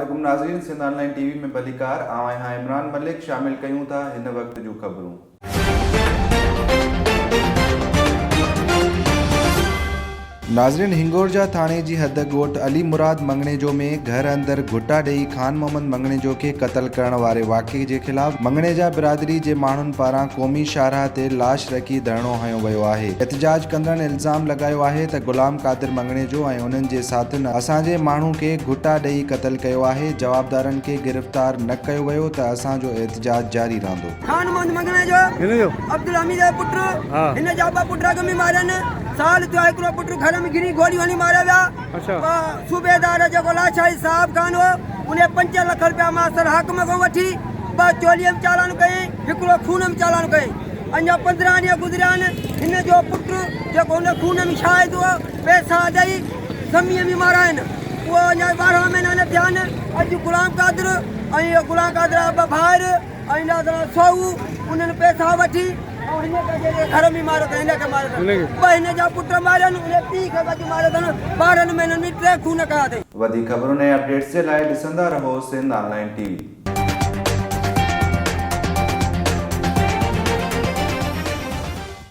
अस्सलामुअलैकुम नाज़रीन, Sindh online TV में भलीकार आवां इमरान मलिक शामिल कयूं था हिन वक्त जूं ख़बरूं। नाज़रीन, हिंगोरजा थाने जी हद ॻोठ अली मुराद मंगणेजो में घर अंदर घुटा ॾेई खान मोहम्मद मंगणेजो खे क़त्ल करण वारे वाक़े जे ख़िलाफ़ मंगणेजा बिरादरी जे माण्हुनि पारां क़ौमी शाहराह ते लाश रखी धरणो हयो वियो आहे। एहतजाज कंदड़नि इल्ज़ाम लॻायो आहे त ग़ुलाम क़ादिर मंगणेजो ऐं उन्हनि जे साथियुनि असांजे माण्हू खे घुटा ॾेई क़त्ल कयो आहे। जवाबदारनि खे गिरफ़्तार न कयो वियो त असांजो एहतजाज जारी रहंदो। खान मोहम्मद मंगणेजो अब्दुल हमीद जो पुटु हिन जा ॿ पुट अॻ में मारियनि। साल थियो हिकिड़ो पुटु घर में गिरी गोली वञी मारिया विया। सूबेदार जेको लाशाही साहब खान हो उन 5 लख रुपया मास्टर हाकिम खां वठी 2 चोलीअ में चालान कयईं, हिकिड़ो खून में चालान कयईं। अञा 15 ॾींहं गुज़रिया आहिनि। हिन जो पुटु जेको हुन खून में शाहिद हुओ पैसा ॾेई ज़मीन में मारिया आहिनि। उहो अञा 12 महीना न थिया आहिनि। अॼु ग़ुलाम क़ादिर ऐं ग़ुलाम क़ादिर जा 2 भाउर ऐं सऊ उन्हनि पैसा वठी घर में मारियो अथनि। हिन खे मारियो अथनि। हिन जा पुट मारियनि, उन पीउ खे गॾु मारियो अथनि। 12 महीननि में 3 खून कया अथई। वधीक ख़बरुनि ऐं अपडेट्स जे लाइ ॾिसंदा रहो सिंध ऑनलाइन टीवी।